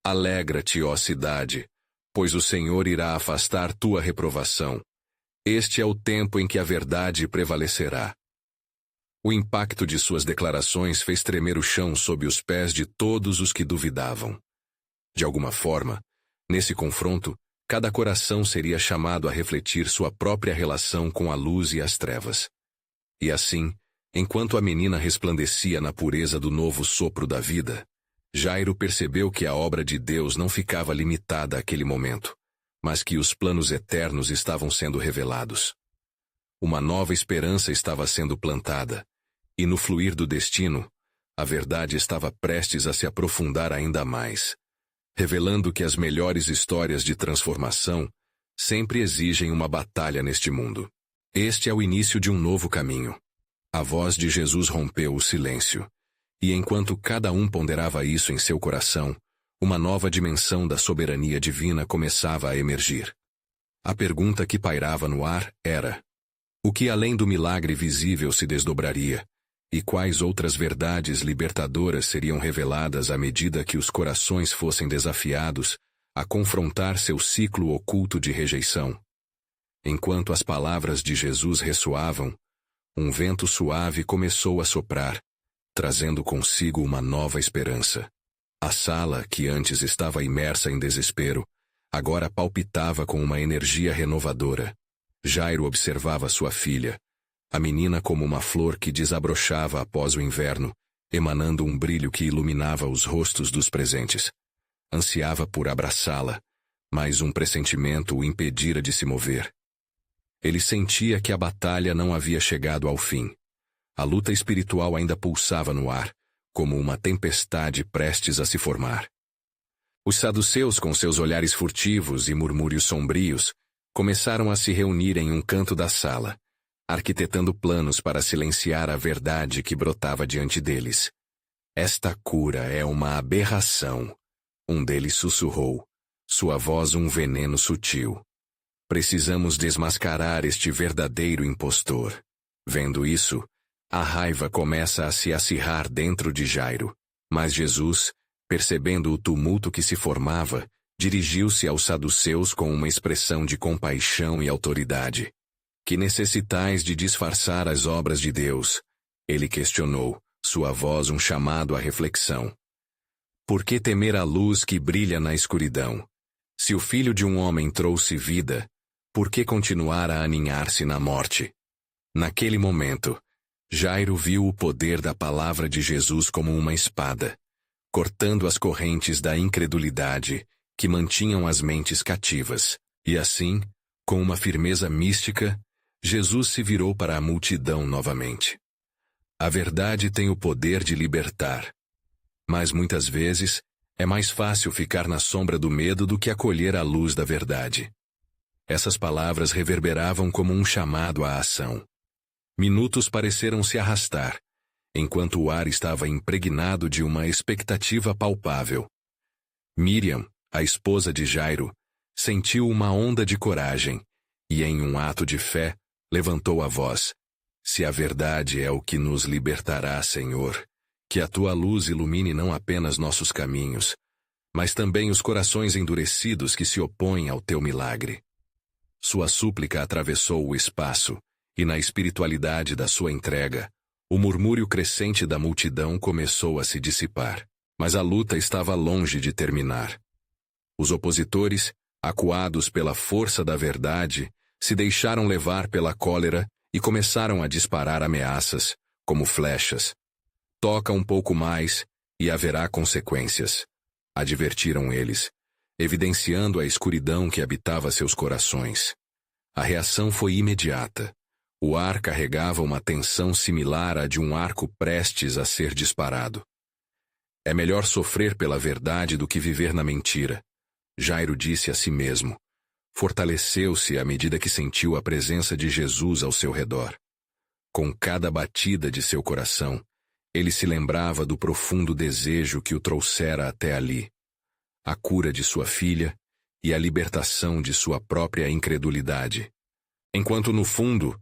Alegra-te, ó cidade, pois o Senhor irá afastar tua reprovação. Este é o tempo em que a verdade prevalecerá. O impacto de suas declarações fez tremer o chão sob os pés de todos os que duvidavam. De alguma forma, nesse confronto, cada coração seria chamado a refletir sua própria relação com a luz e as trevas. E assim, enquanto a menina resplandecia na pureza do novo sopro da vida, Jairo percebeu que a obra de Deus não ficava limitada àquele momento, mas que os planos eternos estavam sendo revelados. Uma nova esperança estava sendo plantada, e no fluir do destino, A verdade estava prestes a se aprofundar ainda mais, revelando que as melhores histórias de transformação sempre exigem uma batalha neste mundo. Este é o início de um novo caminho. A voz de Jesus rompeu o silêncio, e enquanto cada um ponderava isso em seu coração, uma nova dimensão da soberania divina começava a emergir. A pergunta que pairava no ar era: o que além do milagre visível se desdobraria, e quais outras verdades libertadoras seriam reveladas à medida que os corações fossem desafiados a confrontar seu ciclo oculto de rejeição? Enquanto as palavras de Jesus ressoavam, um vento suave começou a soprar, trazendo consigo uma nova esperança. A sala, que antes estava imersa em desespero, agora palpitava com uma energia renovadora. Jairo observava sua filha, a menina como uma flor que desabrochava após o inverno, emanando um brilho que iluminava os rostos dos presentes. Ansiava por abraçá-la, mas um pressentimento o impedira de se mover. Ele sentia que a batalha não havia chegado ao fim. A luta espiritual ainda pulsava no ar, como uma tempestade prestes a se formar. Os saduceus, com seus olhares furtivos e murmúrios sombrios, começaram a se reunir em um canto da sala, arquitetando planos para silenciar a verdade que brotava diante deles. Esta cura é uma aberração, um deles sussurrou, sua voz um veneno sutil. Precisamos desmascarar este verdadeiro impostor. Vendo isso, a raiva começa a se acirrar dentro de Jairo, mas Jesus, percebendo o tumulto que se formava, dirigiu-se aos saduceus com uma expressão de compaixão e autoridade. Que necessitais de disfarçar as obras de Deus? Ele questionou, sua voz um chamado à reflexão. Por que temer a luz que brilha na escuridão? Se o Filho de um homem trouxe vida, por que continuar a aninhar-se na morte? Naquele momento, Jairo viu o poder da palavra de Jesus como uma espada, cortando as correntes da incredulidade que mantinham as mentes cativas. E assim, com uma firmeza mística, Jesus se virou para a multidão novamente. A verdade tem o poder de libertar. Mas muitas vezes, é mais fácil ficar na sombra do medo do que acolher a luz da verdade. Essas palavras reverberavam como um chamado à ação. Minutos pareceram se arrastar, enquanto o ar estava impregnado de uma expectativa palpável. Miriam, a esposa de Jairo, sentiu uma onda de coragem, e em um ato de fé, levantou a voz. Se a verdade é o que nos libertará, Senhor, que a tua luz ilumine não apenas nossos caminhos, mas também os corações endurecidos que se opõem ao teu milagre. Sua súplica atravessou o espaço, e na espiritualidade da sua entrega, o murmúrio crescente da multidão começou a se dissipar. Mas a luta estava longe de terminar. Os opositores, acuados pela força da verdade, se deixaram levar pela cólera e começaram a disparar ameaças, como flechas. Toca um pouco mais, e haverá consequências, advertiram eles, evidenciando a escuridão que habitava seus corações. A reação foi imediata. O ar carregava uma tensão similar à de um arco prestes a ser disparado. É melhor sofrer pela verdade do que viver na mentira, Jairo disse a si mesmo. Fortaleceu-se à medida que sentiu a presença de Jesus ao seu redor. Com cada batida de seu coração, ele se lembrava do profundo desejo que o trouxera até ali. A cura de sua filha e a libertação de sua própria incredulidade. Enquanto no fundo,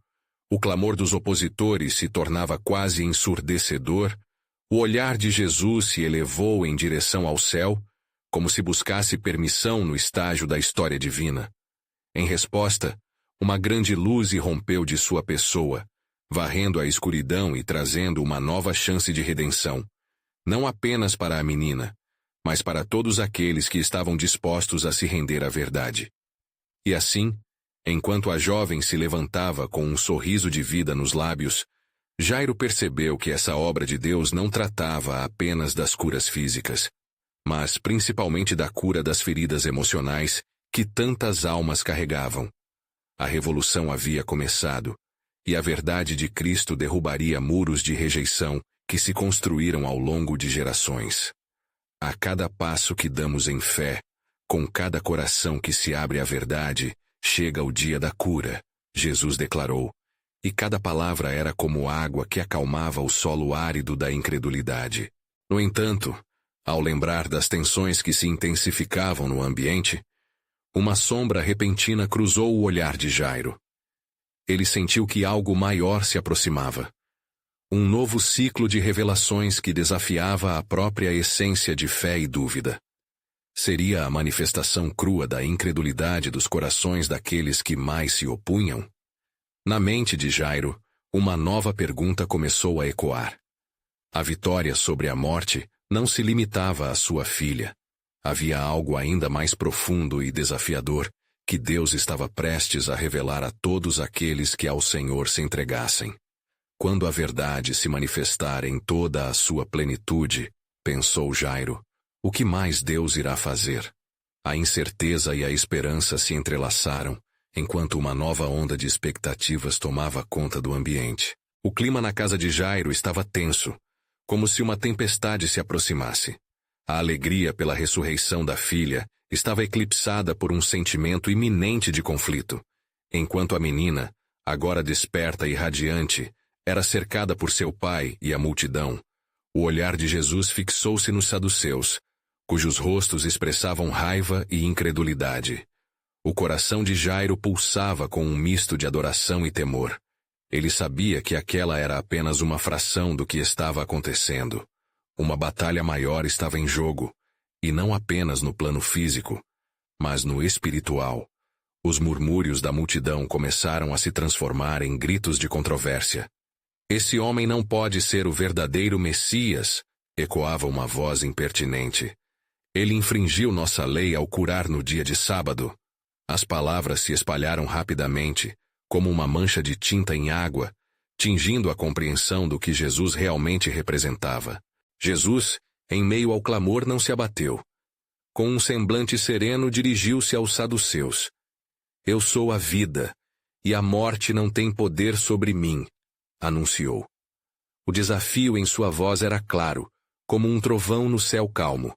o clamor dos opositores se tornava quase ensurdecedor, o olhar de Jesus se elevou em direção ao céu, como se buscasse permissão no estágio da história divina. Em resposta, uma grande luz irrompeu de sua pessoa, varrendo a escuridão e trazendo uma nova chance de redenção, não apenas para a menina, mas para todos aqueles que estavam dispostos a se render à verdade. E assim, enquanto a jovem se levantava com um sorriso de vida nos lábios, Jairo percebeu que essa obra de Deus não tratava apenas das curas físicas, mas principalmente da cura das feridas emocionais que tantas almas carregavam. A revolução havia começado, e a verdade de Cristo derrubaria muros de rejeição que se construíram ao longo de gerações. A cada passo que damos em fé, com cada coração que se abre à verdade, chega o dia da cura, Jesus declarou, e cada palavra era como água que acalmava o solo árido da incredulidade. No entanto, ao lembrar das tensões que se intensificavam no ambiente, uma sombra repentina cruzou o olhar de Jairo. Ele sentiu que algo maior se aproximava. Um novo ciclo de revelações que desafiava a própria essência de fé e dúvida. Seria a manifestação crua da incredulidade dos corações daqueles que mais se opunham? Na mente de Jairo, uma nova pergunta começou a ecoar. A vitória sobre a morte não se limitava à sua filha. Havia algo ainda mais profundo e desafiador que Deus estava prestes a revelar a todos aqueles que ao Senhor se entregassem. Quando a verdade se manifestar em toda a sua plenitude, pensou Jairo, o que mais Deus irá fazer? A incerteza e a esperança se entrelaçaram, enquanto uma nova onda de expectativas tomava conta do ambiente. O clima na casa de Jairo estava tenso, como se uma tempestade se aproximasse. A alegria pela ressurreição da filha estava eclipsada por um sentimento iminente de conflito, enquanto a menina, agora desperta e radiante, era cercada por seu pai e a multidão. O olhar de Jesus fixou-se nos saduceus, cujos rostos expressavam raiva e incredulidade. O coração de Jairo pulsava com um misto de adoração e temor. Ele sabia que aquela era apenas uma fração do que estava acontecendo. Uma batalha maior estava em jogo, e não apenas no plano físico, mas no espiritual. Os murmúrios da multidão começaram a se transformar em gritos de controvérsia. Esse homem não pode ser o verdadeiro Messias, ecoava uma voz impertinente. Ele infringiu nossa lei ao curar no dia de sábado. As palavras se espalharam rapidamente, como uma mancha de tinta em água, tingindo a compreensão do que Jesus realmente representava. Jesus, em meio ao clamor, não se abateu. Com um semblante sereno, dirigiu-se aos saduceus. Eu sou a vida, e a morte não tem poder sobre mim, anunciou. O desafio em sua voz era claro, como um trovão no céu calmo.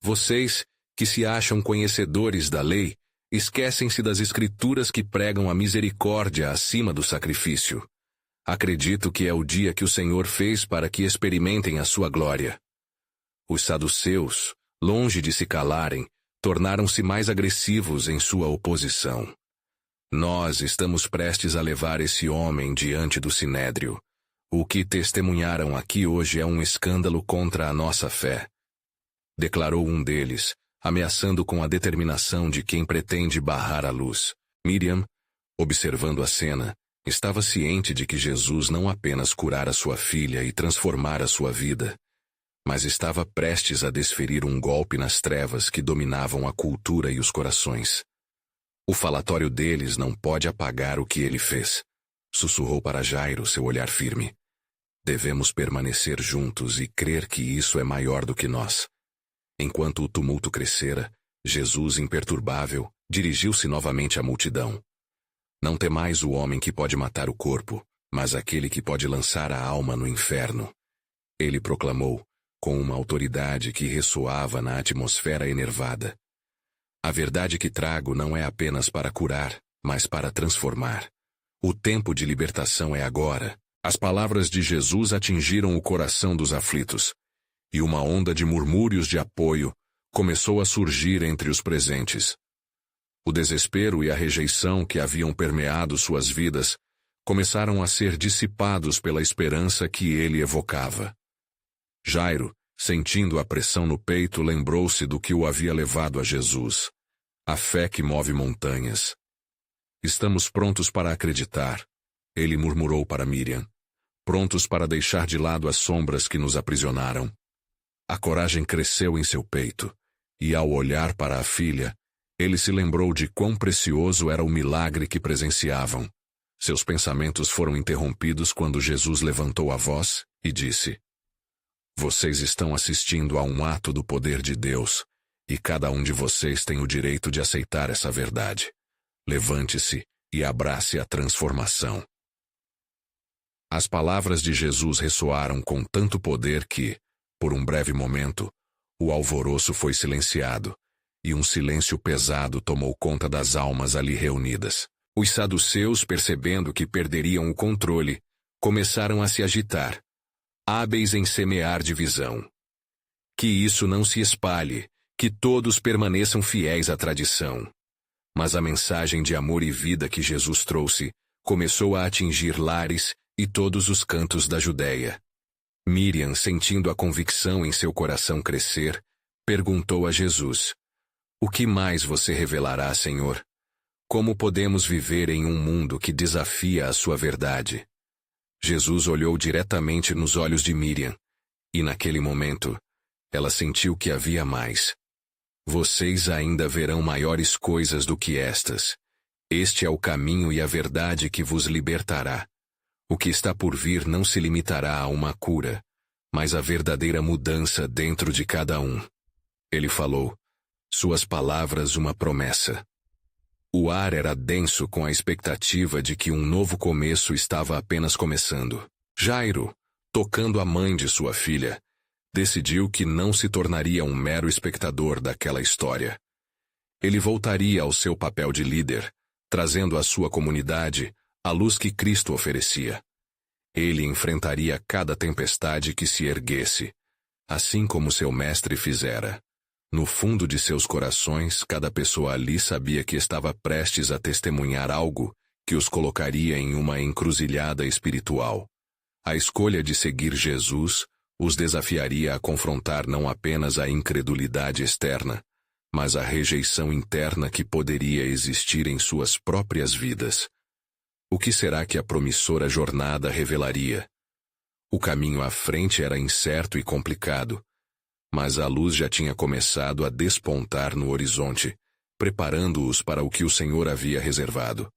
Vocês, que se acham conhecedores da lei, esquecem-se das escrituras que pregam a misericórdia acima do sacrifício. Acredito que é o dia que o Senhor fez para que experimentem a sua glória. Os saduceus, longe de se calarem, tornaram-se mais agressivos em sua oposição. Nós estamos prestes a levar esse homem diante do Sinédrio. O que testemunharam aqui hoje é um escândalo contra a nossa fé. Declarou um deles, ameaçando com a determinação de quem pretende barrar a luz. Miriam, observando a cena, estava ciente de que Jesus não apenas curara sua filha e transformara sua vida, mas estava prestes a desferir um golpe nas trevas que dominavam a cultura e os corações. O falatório deles não pode apagar o que ele fez, sussurrou para Jairo, seu olhar firme. Devemos permanecer juntos e crer que isso é maior do que nós. Enquanto o tumulto crescera, Jesus, imperturbável, dirigiu-se novamente à multidão. Não temais o homem que pode matar o corpo, mas aquele que pode lançar a alma no inferno. Ele proclamou, com uma autoridade que ressoava na atmosfera enervada. A verdade que trago não é apenas para curar, mas para transformar. O tempo de libertação é agora. As palavras de Jesus atingiram o coração dos aflitos, e uma onda de murmúrios de apoio começou a surgir entre os presentes. O desespero e a rejeição que haviam permeado suas vidas começaram a ser dissipados pela esperança que ele evocava. Jairo, sentindo a pressão no peito, lembrou-se do que o havia levado a Jesus. A fé que move montanhas. Estamos prontos para acreditar, ele murmurou para Miriam. Prontos para deixar de lado as sombras que nos aprisionaram. A coragem cresceu em seu peito, e ao olhar para a filha, ele se lembrou de quão precioso era o milagre que presenciavam. Seus pensamentos foram interrompidos quando Jesus levantou a voz e disse: Vocês estão assistindo a um ato do poder de Deus, e cada um de vocês tem o direito de aceitar essa verdade. Levante-se e abrace a transformação. As palavras de Jesus ressoaram com tanto poder que, por um breve momento, o alvoroço foi silenciado, e um silêncio pesado tomou conta das almas ali reunidas. Os saduceus, percebendo que perderiam o controle, começaram a se agitar, hábeis em semear divisão. Que isso não se espalhe, que todos permaneçam fiéis à tradição. Mas a mensagem de amor e vida que Jesus trouxe começou a atingir lares e todos os cantos da Judéia. Miriam, sentindo a convicção em seu coração crescer, perguntou a Jesus: "O que mais você revelará, Senhor? Como podemos viver em um mundo que desafia a sua verdade?" Jesus olhou diretamente nos olhos de Miriam, e naquele momento, ela sentiu que havia mais. "Vocês ainda verão maiores coisas do que estas. Este é o caminho e a verdade que vos libertará. O que está por vir não se limitará a uma cura, mas a verdadeira mudança dentro de cada um." Ele falou, suas palavras uma promessa. O ar era denso com a expectativa de que um novo começo estava apenas começando. Jairo, tocando a mãe de sua filha, decidiu que não se tornaria um mero espectador daquela história. Ele voltaria ao seu papel de líder, trazendo à sua comunidade a luz que Cristo oferecia. Ele enfrentaria cada tempestade que se erguesse, assim como seu mestre fizera. No fundo de seus corações, cada pessoa ali sabia que estava prestes a testemunhar algo que os colocaria em uma encruzilhada espiritual. A escolha de seguir Jesus os desafiaria a confrontar não apenas a incredulidade externa, mas a rejeição interna que poderia existir em suas próprias vidas. O que será que a promissora jornada revelaria? O caminho à frente era incerto e complicado, mas a luz já tinha começado a despontar no horizonte, preparando-os para o que o Senhor havia reservado.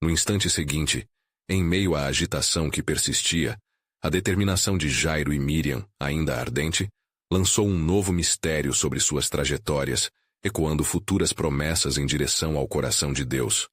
No instante seguinte, em meio à agitação que persistia, a determinação de Jairo e Miriam, ainda ardente, lançou um novo mistério sobre suas trajetórias, ecoando futuras promessas em direção ao coração de Deus.